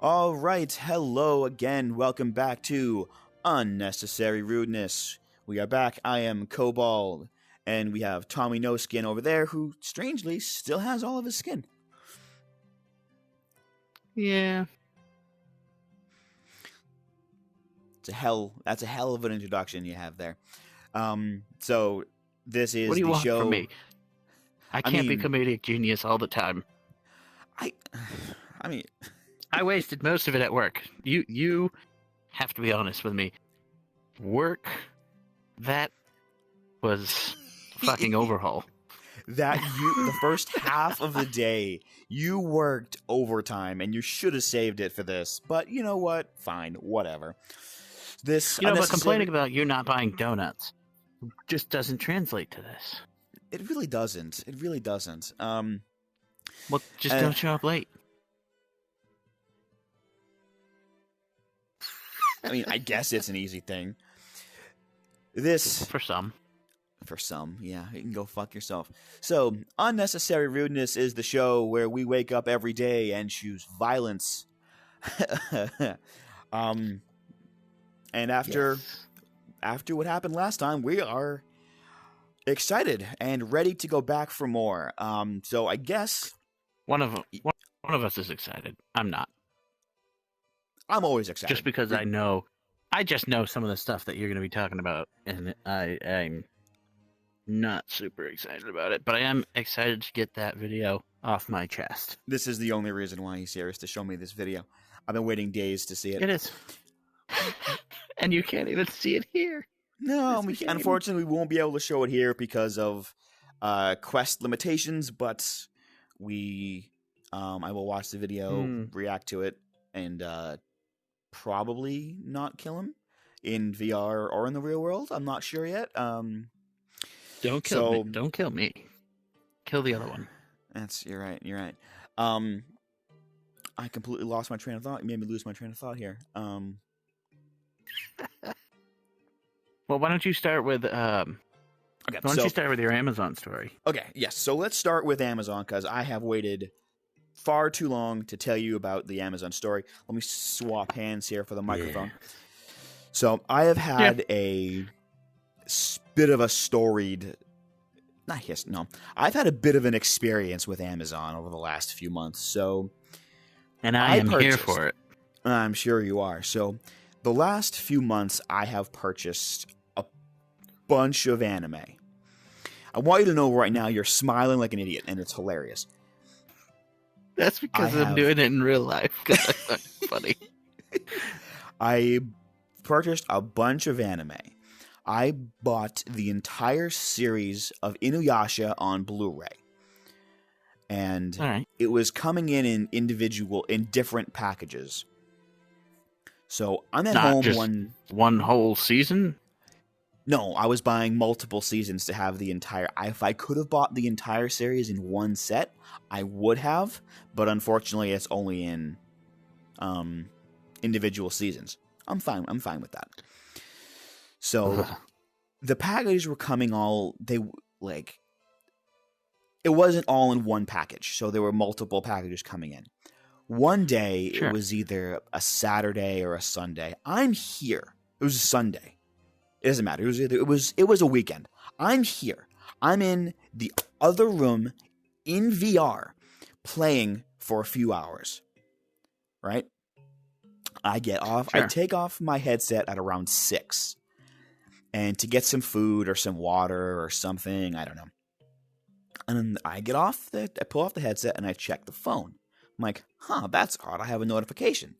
All right, hello again. Welcome back to Unnecessary Rudeness. We are back. I am Cobal, and we have TommyNoSkin over there, who strangely still has all of his skin. Yeah. That's a hell of an introduction you have there. So this is What do you the want show. from me? I can't be comedic genius all the time. I mean, I wasted most of it at work. You have to be honest with me. Work, that was fucking overhaul. the first half of the day, you worked overtime, and you should have saved it for this. But you know what? Fine, whatever. But complaining about you not buying donuts just doesn't translate to this. It really doesn't. It really doesn't. Well, just don't show up late. I mean, I guess it's an easy thing. For some. For some, yeah. You can go fuck yourself. So, Unnecessary Rudeness is the show where we wake up every day and choose violence. And after what happened last time, we are excited and ready to go back for more. So I guess one of us is excited. I'm not. I'm always excited. Just because I just know some of the stuff that you're going to be talking about, and I'm not super excited about it, but I am excited to get that video off my chest. This is the only reason why he's here, is to show me this video. I've been waiting days to see it. It is. And you can't even see it here. No, unfortunately, we won't be able to show it here because of Quest limitations, but I will watch the video, react to it, and probably not kill him in VR or in the real world. I'm not sure yet. Don't kill me. Don't kill me. Kill the other one. You're right. I completely lost my train of thought. You made me lose my train of thought here. Well, why don't you start with you start with your Amazon story? Okay, yes. So let's start with Amazon, because I have waited far too long to tell you about the Amazon story. Let me swap hands here for the microphone. Yeah. So I have had a bit of a storied... I've had a bit of an experience with Amazon over the last few months, so... And I am here for it. I'm sure you are. So the last few months, I have purchased a bunch of anime. I want you to know right now, you're smiling like an idiot, and it's hilarious. That's because I'm doing it in real life, because I find it funny. I purchased a bunch of anime. I bought the entire series of Inuyasha on Blu-ray. And It was coming in different packages. So I'm at home one whole season? No, I was buying multiple seasons to have the entire... If I could have bought the entire series in one set, I would have, but unfortunately it's only in individual seasons. I'm fine with that. So the packages were coming it wasn't all in one package, so there were multiple packages coming in. One day, It was either a Saturday or a Sunday. I'm here. It was a Sunday. It doesn't matter. It was a weekend. I'm here. I'm in the other room in VR playing for a few hours. Right? I get off. Sure. I take off my headset at around 6. And to get some food or some water or something, I don't know. And then I pull off the headset and I check the phone. I'm like, that's odd. I have a notification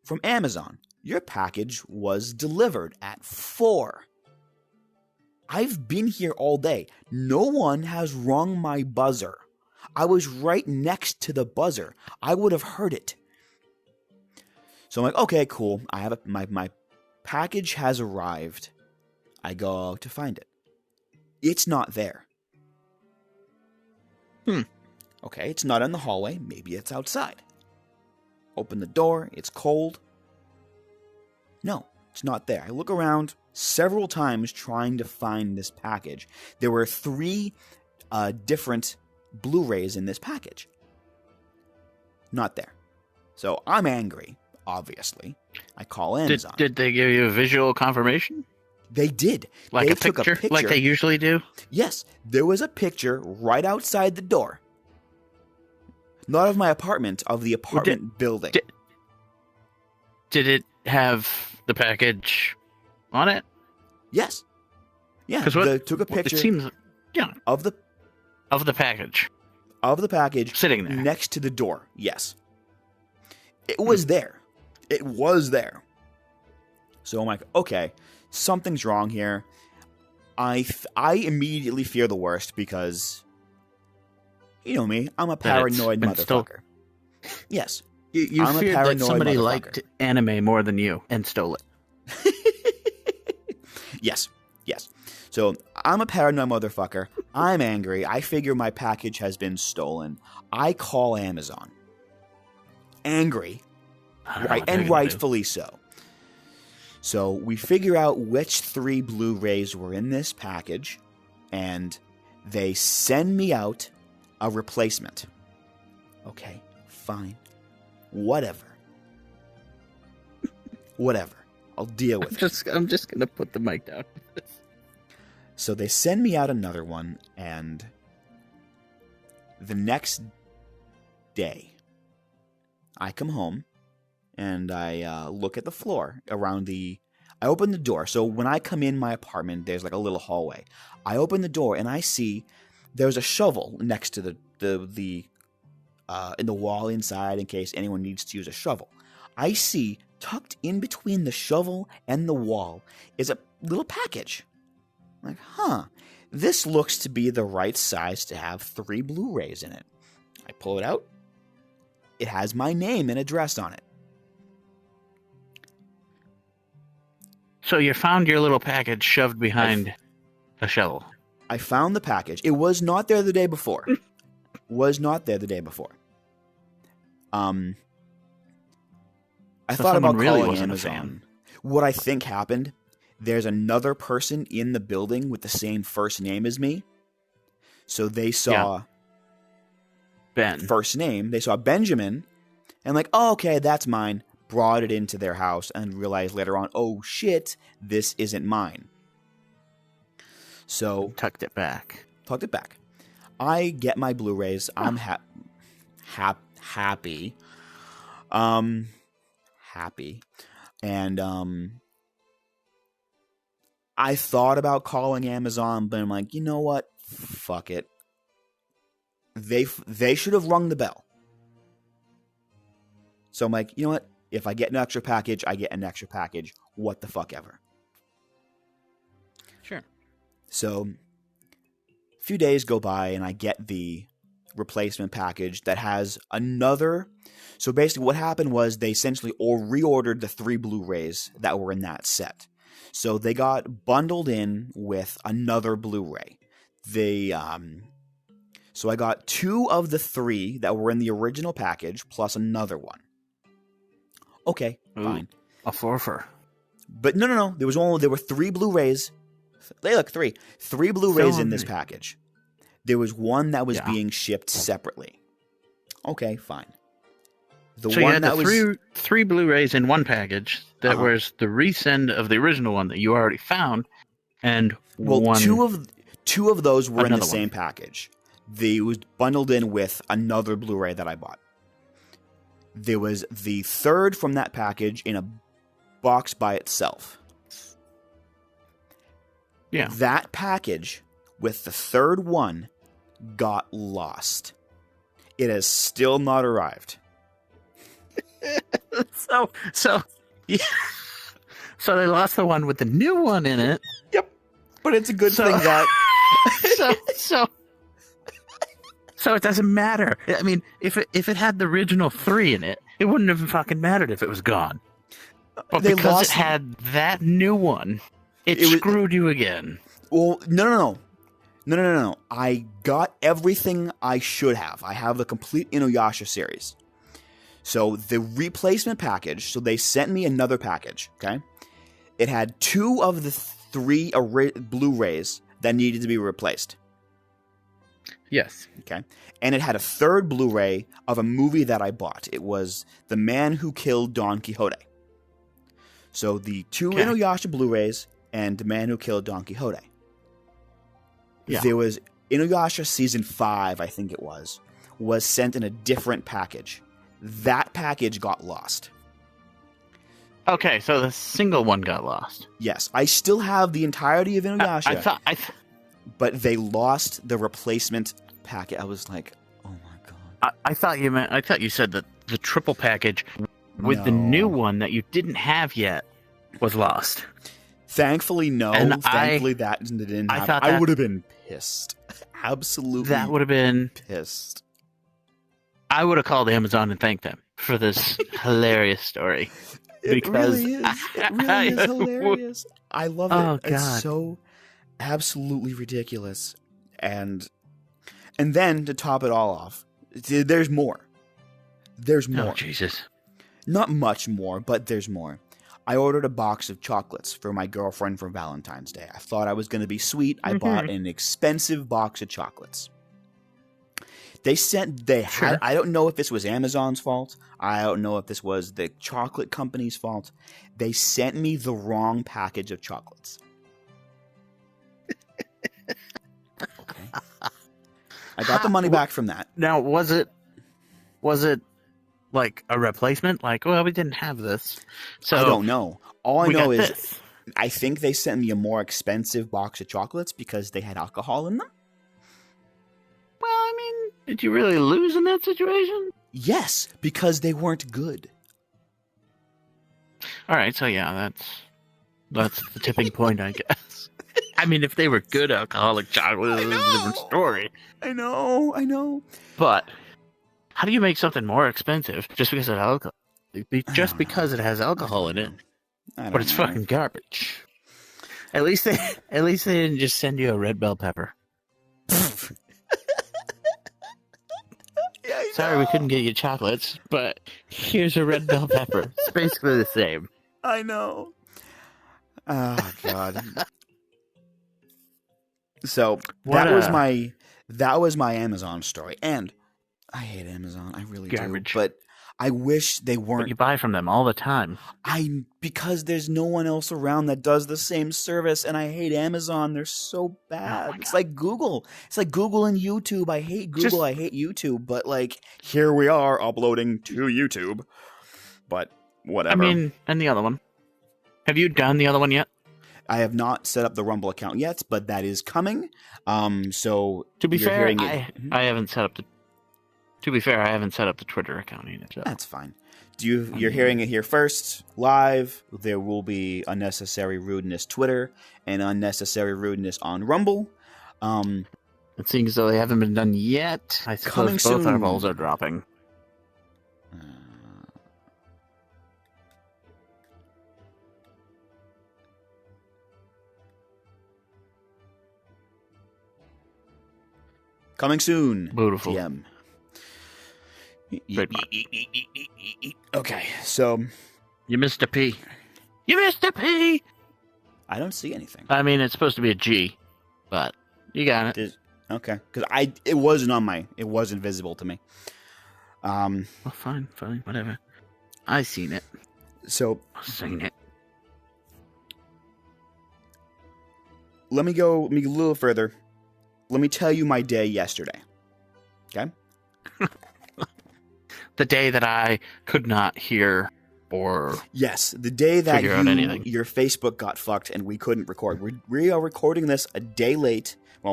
from Amazon. Your package was delivered at 4. I've been here all day. No one has rung my buzzer. I was right next to the buzzer. I would have heard it. So I'm like, okay, cool. I have my package has arrived. I go to find it. It's not there. Okay, it's not in the hallway. Maybe it's outside. Open the door. It's cold. No, it's not there. I look around several times trying to find this package. There were 3 different Blu-rays in this package. Not there. So I'm angry. obviously. I call Amazon. Did they give you a visual confirmation? They did. Like they a took picture? a picture. Like they usually do? Yes. There was a picture right outside the door. Not of my apartment, of the apartment building. Did it have the package on it? Yes. Yeah, they took a picture it seems, of the package. Of the package sitting there. Next to the door. Yes. It was there. It was there. So I'm like, okay, something's wrong here. I immediately fear the worst because, you know me, I'm a paranoid motherfucker. Yes. You feared that somebody liked anime more than you and stole it. Yes. So I'm a paranoid motherfucker. I'm angry. I figure my package has been stolen. I call Amazon. Angry. Right, and rightfully so. So we figure out which 3 Blu-rays were in this package, and they send me out a replacement. Okay, fine. Whatever. I'll deal with it. I'm just going to put the mic down. So they send me out another one, and the next day, I come home, and I look at the floor around I open the door. So when I come in my apartment, there's like a little hallway. I open the door, and I see there's a shovel next to the in the wall inside in case anyone needs to use a shovel. I see tucked in between the shovel and the wall is a little package. I'm like, this looks to be the right size to have 3 Blu-rays in it. I pull it out. It has my name and address on it. So you found your little package shoved behind a shovel. I found the package. It was not there the day before. I thought about calling Amazon. What I think happened, there's another person in the building with the same first name as me. So they saw Ben. First name. They saw Benjamin and like, oh, okay, that's mine. Brought it into their house and realized later on, oh shit, this isn't mine. So tucked it back. I get my Blu-rays. I'm happy. Happy. And I thought about calling Amazon, but I'm like, you know what? Fuck it. They should have rung the bell. So I'm like, you know what? If I get an extra package, I get an extra package. What the fuck ever. Sure. So a few days go by and I get the replacement package that has another. So basically what happened was they essentially reordered the 3 Blu-rays that were in that set. So they got bundled in with another Blu-ray. So I got 2 of the 3 that were in the original package plus another one. Okay, fine. A forfeit. But no. There were 3 Blu-rays. Look, 3 Blu-rays in this package. There was one that was being shipped separately. Okay, fine. So you had the 3 Blu-rays in one package that was the resend of the original one that you already found, and two of those were in the same package. They was bundled in with another Blu-ray that I bought. There was the third from that package in a box by itself. Yeah. That package with the third one got lost. It has still not arrived. So they lost the one with the new one in it. Yep. But it's a good thing that So it doesn't matter. I mean, if it had the original 3 in it, it wouldn't have fucking mattered if it was gone. But because it had that new one, it screwed you again. Well, no. I got everything I should have. I have the complete Inuyasha series. So the replacement package, so they sent me another package, okay? It had 2 of the 3 Blu-rays that needed to be replaced. Yes. Okay. And it had a third Blu-ray of a movie that I bought. It was The Man Who Killed Don Quixote. So the two Inuyasha Blu-rays and The Man Who Killed Don Quixote. Yeah. There was Inuyasha Season 5, I think it was sent in a different package. That package got lost. Okay, so the single one got lost. Yes. I still have the entirety of Inuyasha. But they lost the replacement packet. I was like, oh my god. I thought you said that the triple package with the new one that you didn't have yet was lost. Thankfully, no. And thankfully, that didn't happen. I would have been pissed. Absolutely. That would have been pissed. I would have called Amazon and thanked them for this hilarious story. It really is. It really is hilarious. I love it. Oh, God. It's so absolutely ridiculous. And then to top it all off, there's more. There's more. Oh, Jesus. Not much more, but there's more. I ordered a box of chocolates for my girlfriend for Valentine's Day. I thought I was going to be sweet. I bought an expensive box of chocolates. I don't know if this was Amazon's fault. I don't know if this was the chocolate company's fault. They sent me the wrong package of chocolates. Okay. I got the money back from that. Now, was it like a replacement? Like, well, we didn't have this. So I don't know. All I know is I think they sent me a more expensive box of chocolates because they had alcohol in them. Well, I mean, did you really lose in that situation? Yes, because they weren't good. All right, so yeah, that's the tipping point, I guess. I mean, if they were good alcoholic chocolate, it was a different story. I know. But how do you make something more expensive just because of alcohol? Just because it has alcohol in it, but it's fucking garbage. At least they didn't just send you a red bell pepper. Yeah, sorry we couldn't get you chocolates, but here's a red bell pepper. It's basically the same. I know. Oh God. So that was my Amazon story, and I hate Amazon. I really do. But I wish they weren't. But you buy from them all the time. Because there's no one else around that does the same service, and I hate Amazon. They're so bad. It's like Google. It's like Google and YouTube. I hate Google. I hate YouTube. But like, here we are uploading to YouTube. But whatever. I mean, and the other one. Have you done the other one yet? I have not set up the Rumble account yet, but that is coming. So to be fair, I haven't set up the. To be fair, I haven't set up the Twitter account either. So. That's fine. You're hearing it here first, live. There will be Unnecessary Rudeness Twitter and Unnecessary Rudeness on Rumble. It seems though they haven't been done yet. I suppose both our balls are dropping. Coming soon. Beautiful. DM. Okay, so you missed a P. You missed a P. I don't see anything. I mean, it's supposed to be a G, but you got it. Okay, because it wasn't visible to me. Well, fine, whatever. I seen it. So I've seen it. Let me go a little further. Let me tell you my day yesterday. Okay. The day that I could not hear or the day that your Facebook got fucked and we couldn't record. We are recording this a day late. We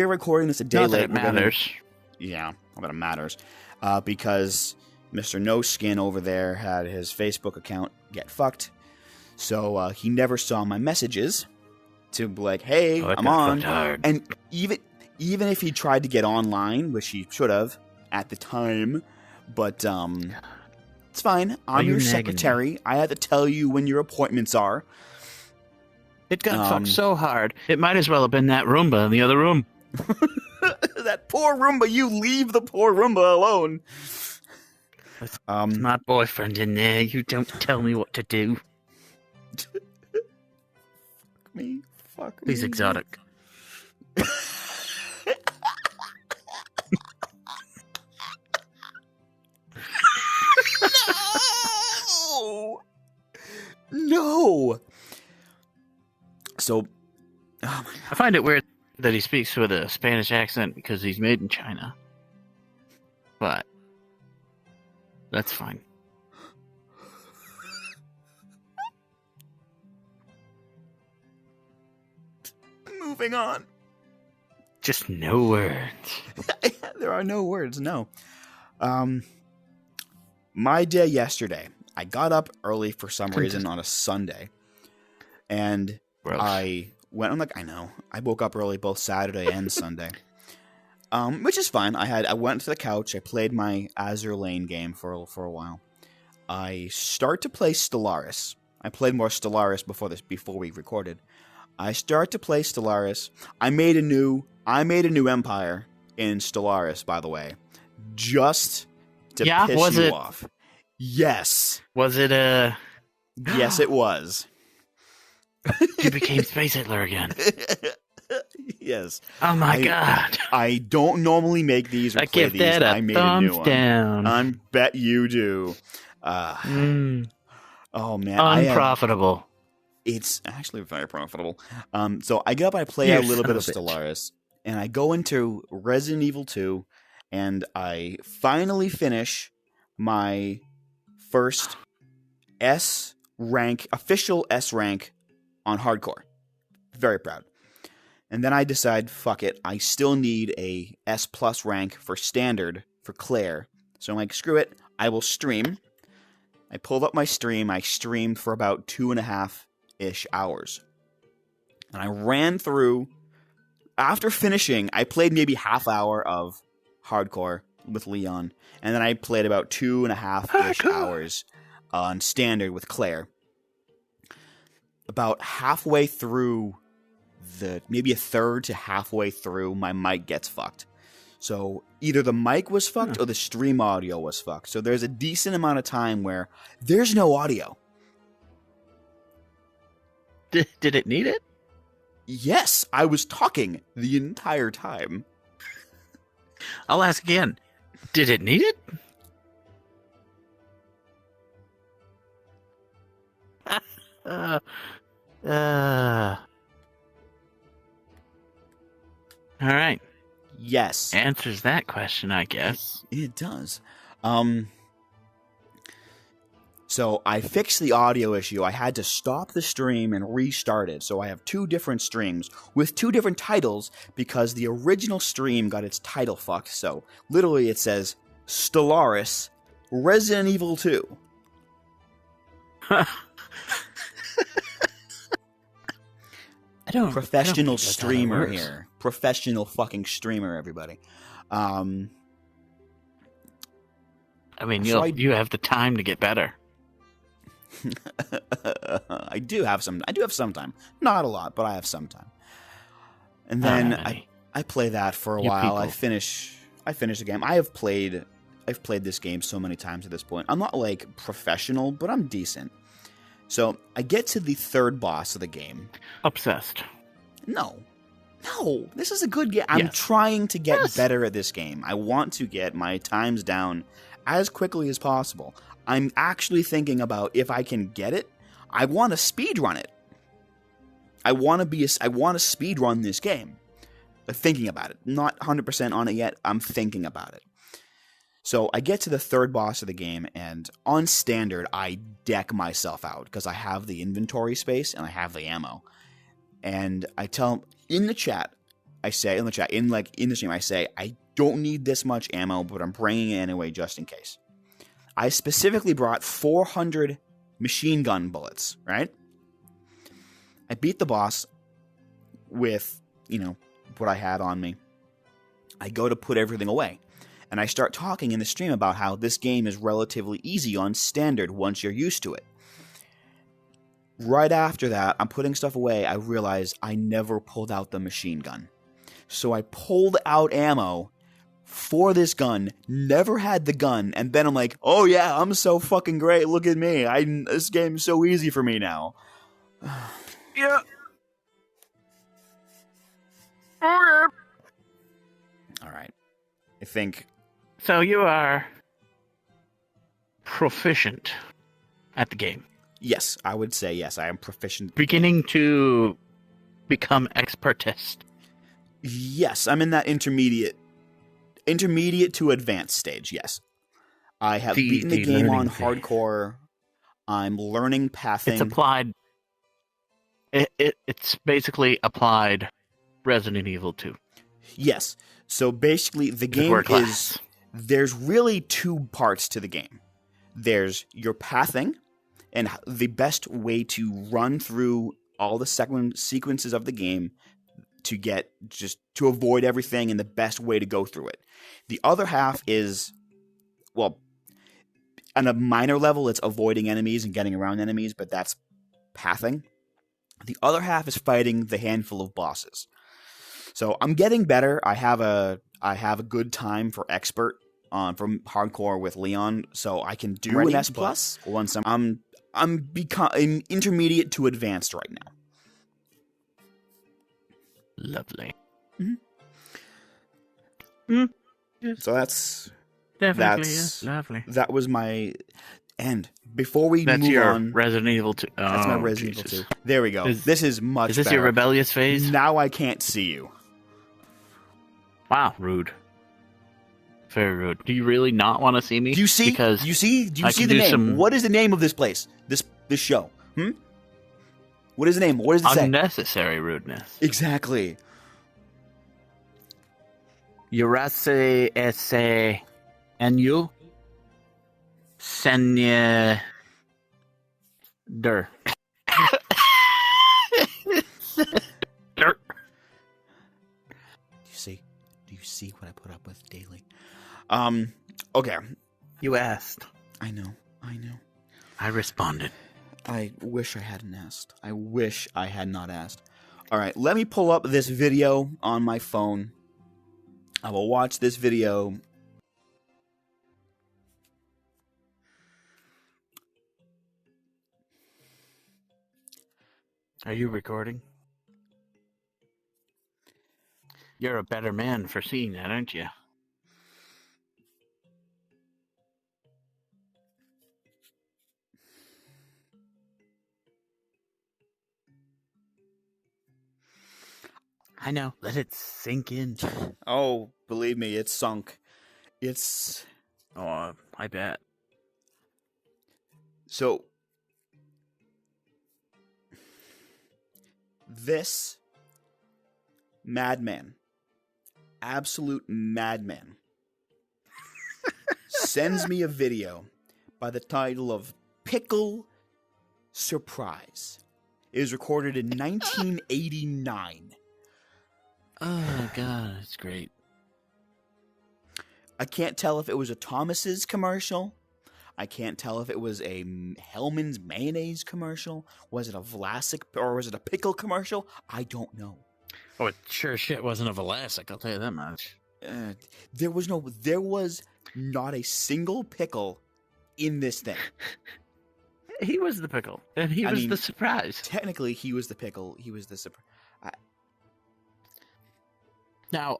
are recording this a day late. It matters. Not that it matters. Because Mr. No Skin over there had his Facebook account get fucked. So he never saw my messages to be like, hey, I'm on. And even if he tried to get online, which he should have at the time, but it's fine. I'm your secretary. I have to tell you when your appointments are. It got fucked so hard. It might as well have been that Roomba in the other room. That poor Roomba. You leave the poor Roomba alone. It's my boyfriend in there. You don't tell me what to do. Fuck me. He's exotic. No. So, I find it weird that he speaks with a Spanish accent because he's made in China. But that's fine. Moving on. Just no words. There are no words, no. My day yesterday, I got up early for some reason on a Sunday. And Gross. I woke up early both Saturday and Sunday. Which is fine. I went to the couch, I played my Azure Lane game for a while. I start to play Stellaris. I played more Stellaris before we recorded. I start to play Stellaris. I made a new empire in Stellaris, by the way, just to piss you off. Yes. Was it a? Yes, it was. You became Space Hitler again. Yes. Oh my god. I don't normally make these or I play give these. that I made a new one. Down. I bet you do. Oh man, unprofitable. It's actually very profitable. So I get up, I play a little bit of Stellaris, and I go into Resident Evil 2, and I finally finish my first official S rank on hardcore. Very proud. And then I decide, fuck it, I still need a S plus rank for standard for Claire. So I'm like, screw it, I will stream. I pulled up my stream. I streamed for about 2.5-ish hours. And I ran through. After finishing, I played maybe half hour of hardcore with Leon. And then I played about 2.5-ish hours on standard with Claire. About halfway through, maybe a third to halfway through, my mic gets fucked. So either the mic was fucked or the stream audio was fucked. So there's a decent amount of time where there's no audio. Did it need it? Yes, I was talking the entire time. I'll ask again. Did it need it? All right. Yes. Answers that question, I guess. It does. So I fixed the audio issue. I had to stop the stream and restart it. So I have 2 different streams with 2 different titles because the original stream got its title fucked. So literally it says Stellaris Resident Evil 2. Professional streamer here. Professional fucking streamer, everybody. I mean, you have the time to get better. I do have some time. Not a lot, but I have some time. And then I play that for a while. I finish the game. I've played this game so many times at this point. I'm not like professional, but I'm decent. So I get to the 3rd boss of the game. Obsessed. No, this is a good game. I'm trying to get better at this game. I want to get my times down as quickly as possible. I'm actually thinking about if I can get it, I want to speedrun it. I want to speedrun this game. Thinking about it. Not 100% on it yet. I'm thinking about it. So I get to the 3rd boss of the game, and on standard, I deck myself out because I have the inventory space and I have the ammo. And I tell him in the stream, I say, I don't need this much ammo, but I'm bringing it anyway just in case. I specifically brought 400 machine gun bullets, right? I beat the boss with, what I had on me. I go to put everything away. And I start talking in the stream about how this game is relatively easy on standard once you're used to it. Right after that, I'm putting stuff away, I realize I never pulled out the machine gun. So I pulled out ammo for this gun, never had the gun, and then I'm like, oh yeah, I'm so fucking great, look at me, this game's so easy for me now. Yeah. Alright. I think... So you are proficient at the game. Yes, I would say yes. I am proficient. Beginning to become expertist. Yes, I'm in that intermediate to advanced stage. Yes, I have beaten the game on hardcore. I'm learning pathing. It's applied. It's basically applied Resident Evil 2. Yes. So basically, the game is... There's really two parts to the game. There's your pathing, and the best way to run through all the sequences of the game to avoid everything, and the best way to go through it. The other half is, well, on a minor level, it's avoiding enemies and getting around enemies, but that's pathing. The other half is fighting the handful of bosses. So I'm getting better. I have a good time for expert from hardcore with Leon, so I can do an S plus once I'm becoming intermediate to advanced right now. Lovely. Mm-hmm. Yes. So that's lovely. That was my end. Before we move your on, Resident Evil 2. That's my Resident Evil 2. There we go. This is much better. Is this your rebellious phase? Now I can't see you. Wow, rude. Very rude. Do you really not want to see me? Do you see? Because do you see the name? What is the name of this place? This show? What is the name? What does it say? Unnecessary rudeness. Exactly. Yurase ese enyu senye der. Dirt. Do you see what I put up with daily? Okay. You asked. I know. I responded. I wish I hadn't asked. I wish I had not asked. All right, let me pull up this video on my phone. I will watch this video. Are you recording? You're a better man for seeing that, aren't you? I know. Let it sink in. Oh, believe me, it's sunk. Oh, I bet. So, this madman, absolute madman, sends me a video by the title of Pickle Surprise. It was recorded in 1989. Oh, God, that's great. I can't tell if it was a Thomas's commercial. I can't tell if it was a Hellman's mayonnaise commercial. Was it a Vlasic or was it a pickle commercial? I don't know. Oh, it sure shit wasn't a Vlasic, I'll tell you that much. There was not a single pickle in this thing. He was the pickle, and he was the surprise. Technically, he was the pickle. He was the surprise. Now,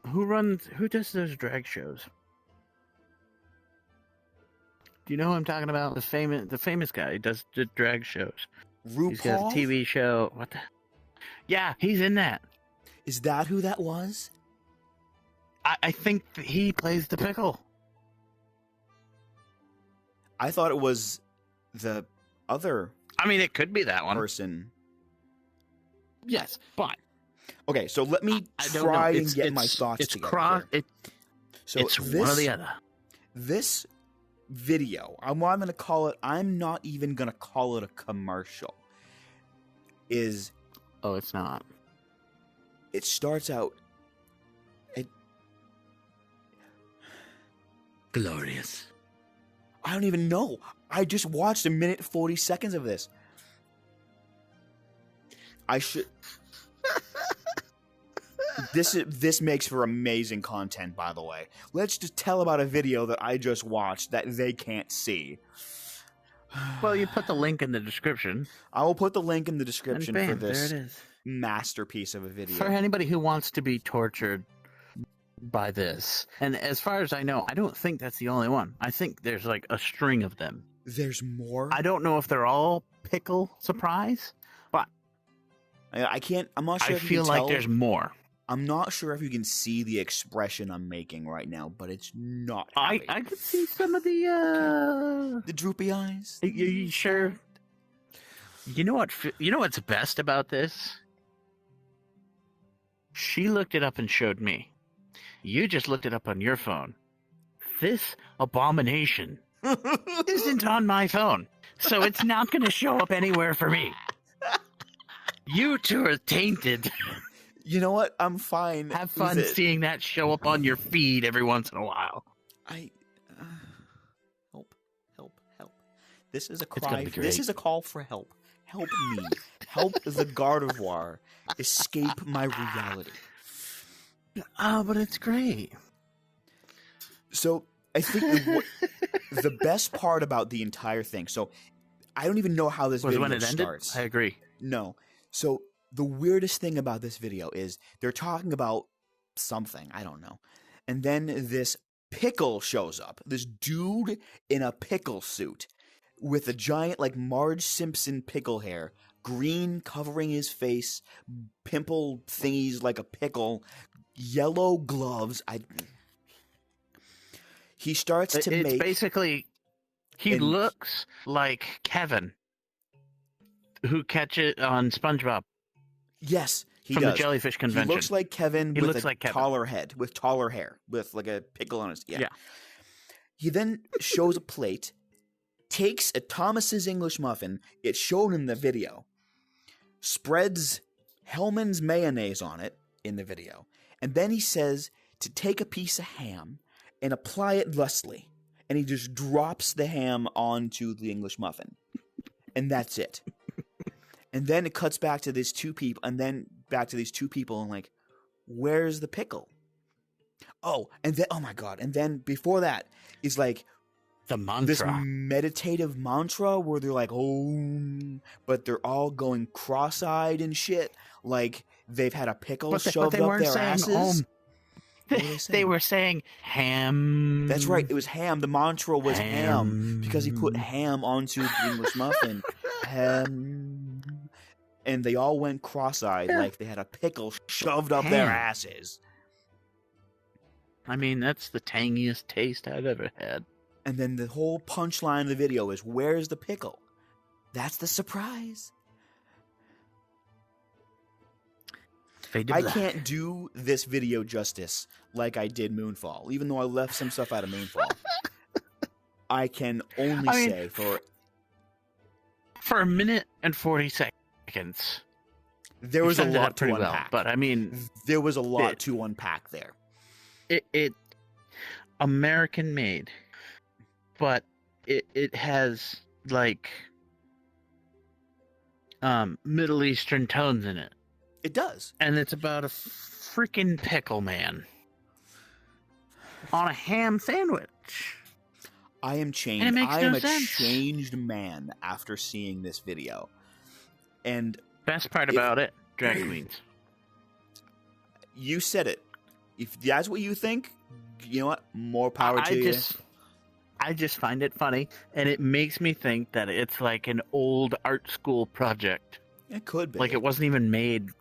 who does those drag shows? Do you know who I'm talking about? The famous guy. He does the drag shows. RuPaul? He's got a TV show. What the? Yeah, he's in that. Is that who that was? I think he plays the pickle. I thought it was the other. I mean, it could be that one person. Yes, but okay. So let me try and get my thoughts together. It's one or the other. This video, I'm going to call it. I'm not even going to call it a commercial. Oh, it's not. It starts out. Glorious. I don't even know. I just watched 1 minute 40 seconds of this. I should. This makes for amazing content, by the way. Let's just tell about a video that I just watched that they can't see. Well, you put the link in the description. I will put the link in the description bam, for this there it is. Masterpiece of a video. For anybody who wants to be tortured by this. And as far as I know, I don't think that's the only one. I think there's like a string of them. There's more? I don't know if they're all pickle surprise, but I can't. I'm not sure I if you feel can like tell. there's more. I'm not sure if you can see the expression I'm making right now, but it's not happy. I could see some of the droopy eyes. You sure? You know what? You know what's best about this? She looked it up and showed me. You just looked it up on your phone. This abomination isn't on my phone, so it's not going to show up anywhere for me. You two are tainted. You know what? I'm fine. Have fun seeing that show up on your feed every once in a while. Help. This is a cry. This is a call for help. Help me. Help the Gardevoir escape my reality. Oh, but it's great. So I think the best part about the entire thing. So I don't even know how this video starts. I agree. No. So the weirdest thing about this video is they're talking about something. I don't know. And then this pickle shows up. This dude in a pickle suit with a giant, like, Marge Simpson pickle hair, green covering his face, pimple thingies like a pickle, yellow gloves. He starts to make... It's basically... He looks like Kevin, who catches on SpongeBob. Yes, he from does. The Jellyfish Convention. He looks like Kevin with a taller head, with taller hair, with like a pickle on his... Yeah. He then shows a plate, takes a Thomas's English muffin, it's shown in the video, spreads Hellman's mayonnaise on it in the video, and then he says to take a piece of ham and apply it thusly, and he just drops the ham onto the English muffin, and that's it. And then it cuts back to these two people, and like, where's the pickle? Oh, and then, oh my God, and then before that is like the mantra. This meditative mantra where they're like, oh, but they're all going cross-eyed and shit, like they've had a pickle shoved up their asses. They were saying ham. That's right, it was ham. The mantra was ham because he put ham onto the English muffin. Ham. And they all went cross-eyed like they had a pickle shoved up their asses. I mean, that's the tangiest taste I've ever had. And then the whole punchline of the video is, where's the pickle? That's the surprise. I can't do this video justice like I did Moonfall, even though I left some stuff out of Moonfall. I can only say for a minute and 40 seconds, there was a lot to unpack. Well, but I mean, there was a lot to unpack there. It American made, but it has like Middle Eastern tones in it. It does. And it's about a freaking pickle man on a ham sandwich. I am changed. And it makes no sense. A changed man after seeing this video. And best part about it, drag queens. You said it. If that's what you think, you know what? More power to you. I just find it funny, and it makes me think that it's like an old art school project. It could be. Like it wasn't even made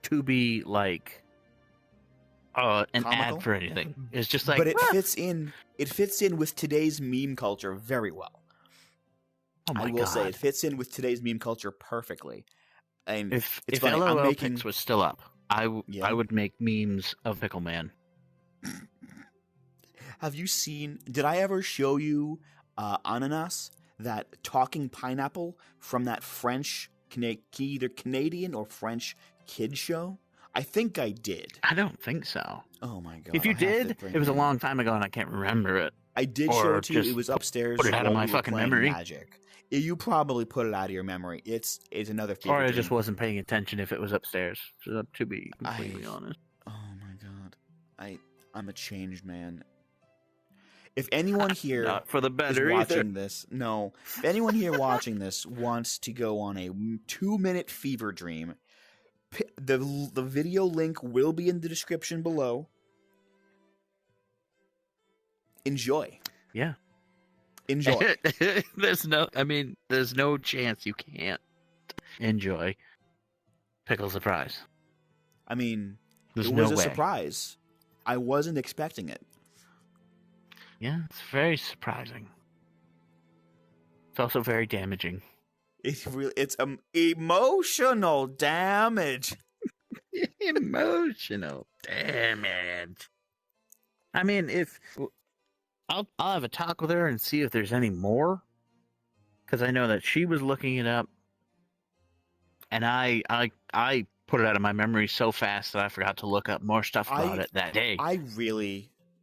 to be like an comical ad for anything. It's just like, but it fits in. It fits in with today's meme culture very well. Oh my God. I will say it fits in with today's meme culture perfectly. And if LOL Pics was still up, I would make memes of Pickle Man. Have you seen? Did I ever show you Ananas, that talking pineapple from that French, either Canadian or French kid show? I think I did. I don't think so. Oh my God! If you did, it was a long time ago, and I can't remember it. I did show it to you. It was upstairs. Put it out of my fucking memory. Magic. You probably put it out of your memory. It's another fever Or I dream. just wasn't paying attention if it was upstairs. To be completely honest. Oh my God! I'm a changed man. If anyone here not for the better is watching either. this, no. If anyone here watching this wants to go on a 2-minute fever dream, the video link will be in the description below. Enjoy. Yeah. Enjoy. There's no chance you can't enjoy pickle surprise. I mean, There's it was no a way. surprise. I wasn't expecting it. Yeah, it's very surprising. It's also very damaging. It's emotional damage. Emotional damage. I mean, if I'll have a talk with her and see if there's any more, because I know that she was looking it up, and I put it out of my memory so fast that I forgot to look up more stuff about it that day.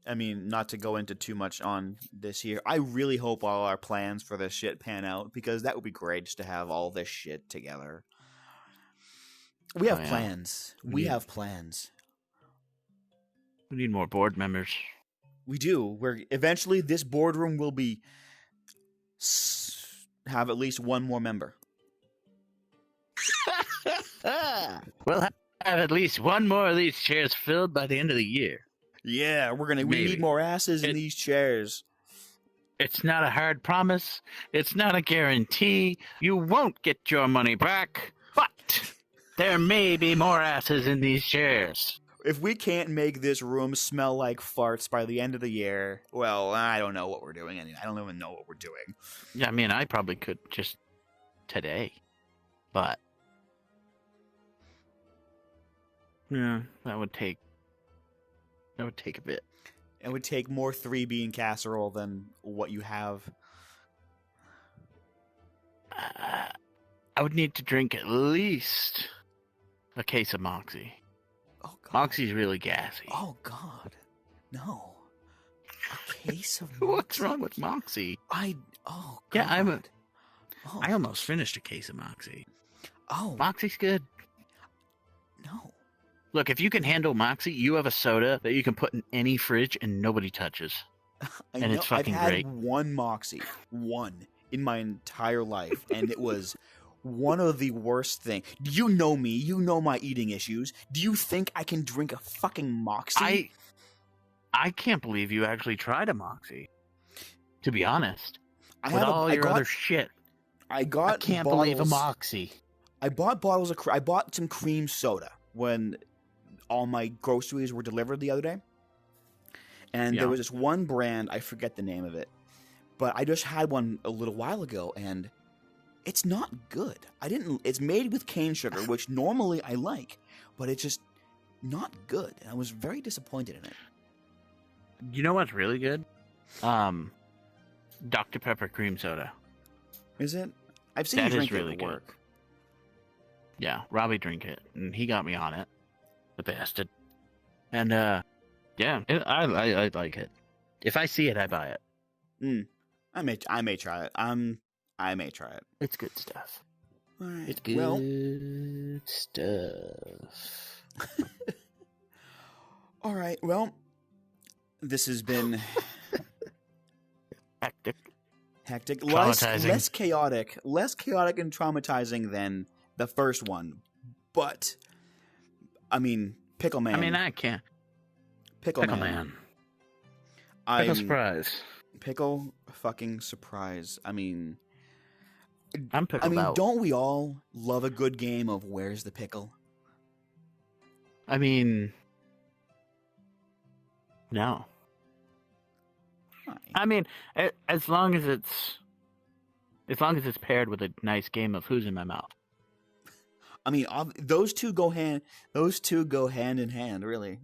I mean, not to go into too much on this here, I really hope all our plans for this shit pan out, because that would be great just to have all this shit together. We have plans. We have plans. We need more board members. We do. Eventually this boardroom will have at least one more member. We'll have at least one more of these chairs filled by the end of the year. Yeah, we need more asses in these chairs. It's not a hard promise. It's not a guarantee. You won't get your money back. But there may be more asses in these chairs. If we can't make this room smell like farts by the end of the year, well, I don't know what we're doing. I don't even know what we're doing. Yeah, I mean, I probably could just today. But yeah, that would take a bit. It would take more 3-bean casserole than what you have. I would need to drink at least a case of Moxie. Oh, God. Moxie's really gassy. Oh, God. No. A case of Moxie? What's wrong with Moxie? Oh, God. Yeah, I almost finished a case of Moxie. Oh. Moxie's good. No. Look, if you can handle Moxie, you have a soda that you can put in any fridge and nobody touches. It's fucking great. I've had one Moxie. One. In my entire life. And it was one of the worst things. You know me. You know my eating issues. Do you think I can drink a fucking Moxie? I can't believe you actually tried a Moxie. To be honest. With all your other shit. I can't believe a Moxie. I bought some cream soda when all my groceries were delivered the other day. And there was this one brand, I forget the name of it, but I just had one a little while ago, and it's not good. It's made with cane sugar, which normally I like, but it's just not good. And I was very disappointed in it. You know what's really good? Dr. Pepper cream soda. Is it? I've seen you drink it at work. Good. Yeah, Robbie drink it, and he got me on it. The bastard. And, yeah, I like it. If I see it, I buy it. I may try it. I may try it. It's good stuff. All right. It's good stuff. All right. Well, this has been hectic, less chaotic and traumatizing than the first one. But I mean, Pickle Man. I mean, I can't. Pickle Man. Pickle surprise. Pickle fucking surprise. I mean, I'm pickled out. Don't we all love a good game of Where's the Pickle? I mean, no. Why? I mean, as long as it's paired with a nice game of Who's in My Mouth. I mean, those two go hand in hand, really.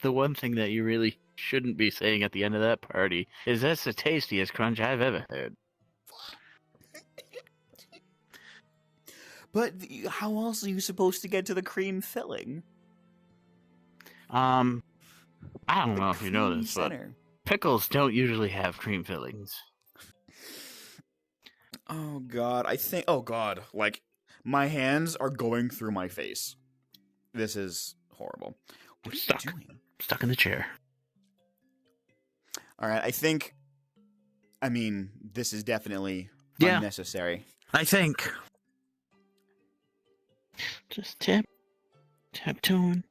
The one thing that you really shouldn't be saying at the end of that party is that's the tastiest crunch I've ever had. But how else are you supposed to get to the cream filling? I don't know if you know this, but pickles don't usually have cream fillings. Oh God, oh God, like my hands are going through my face. This is horrible. What are you doing? Stuck in the chair. All right, this is definitely unnecessary. I think. Just tiptoeing.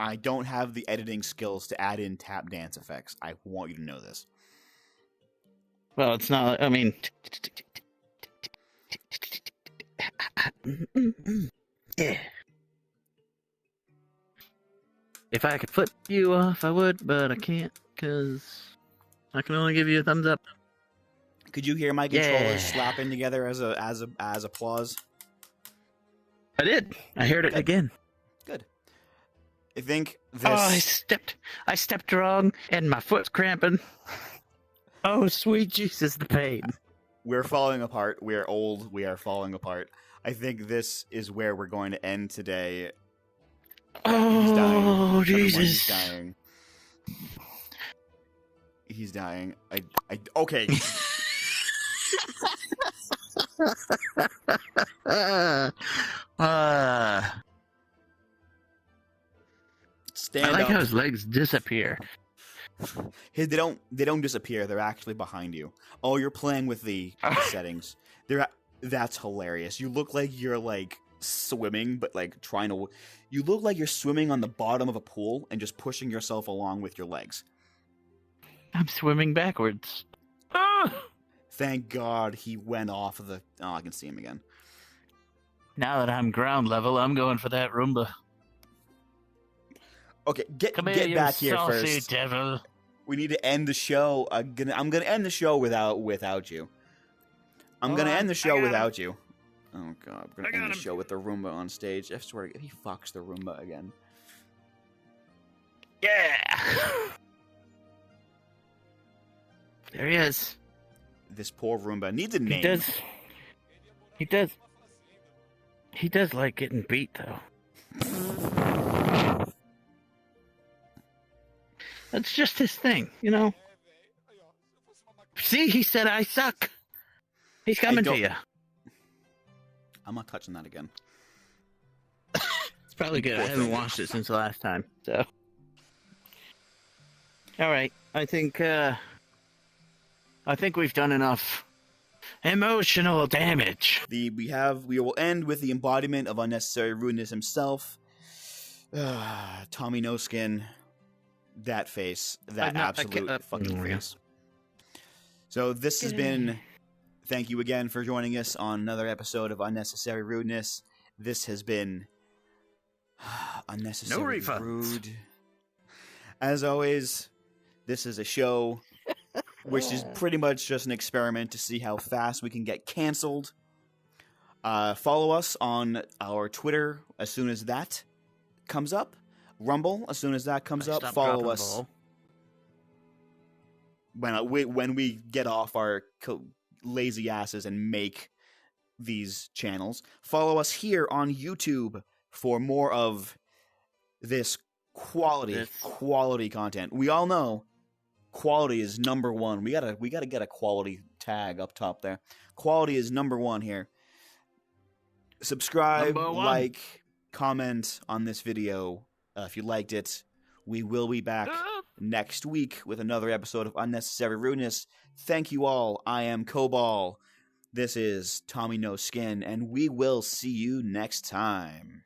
I don't have the editing skills to add in tap dance effects. I want you to know this. Well, it's not. I mean, yeah. If I could flip you off, I would, but I can't because I can only give you a thumbs up. Could you hear my controllers slapping together as applause? I did. I heard it again. Good. I think this. Oh, I stepped wrong, and my foot's cramping. Oh, sweet Jesus, the pain. We're falling apart. We are old. We are falling apart. I think this is where we're going to end today. He's dying. Oh, Jesus. He's dying. He's dying. Okay. Stand I like up. how his legs disappear. They don't disappear. They're actually behind you. Oh, you're playing with the settings. That's hilarious. You look like you're like swimming, but like trying to. You look like you're swimming on the bottom of a pool and just pushing yourself along with your legs. I'm swimming backwards. Thank God he went off of the. Oh, I can see him again. Now that I'm ground level, I'm going for that Roomba. Okay, get back here first. Devil. We need to end the show. I'm gonna end the show without you. I'm gonna end the show without you. Oh God, I'm gonna end the show with the Roomba on stage. I swear to God, he fucks the Roomba again. Yeah. There he is. This poor Roomba needs a name. He does like getting beat, though. That's just his thing, you know? See, he said I suck. He's coming to you. I'm not touching that again. It's probably good. I haven't watched it since the last time, so. Alright, I think we've done enough emotional damage. We will end with the embodiment of unnecessary rudeness himself. TommyNoSkin. That face. That absolute fucking face. So this has been... Thank you again for joining us on another episode of Unnecessary Rudeness. This has been... Unnecessary Rude. As always, this is a show which is pretty much just an experiment to see how fast we can get canceled. Follow us on our Twitter as soon as that comes up. Rumble, as soon as that comes up, follow us. When we get off our lazy asses and make these channels, follow us here on YouTube for more of this quality content. We all know quality is number one. We gotta get a quality tag up top there. Quality is number one here. Subscribe, like, comment on this video if you liked it. We will be back next week with another episode of Unnecessary Rudeness. Thank you all. I am Cobal. This is TommyNoSkin, and we will see you next time.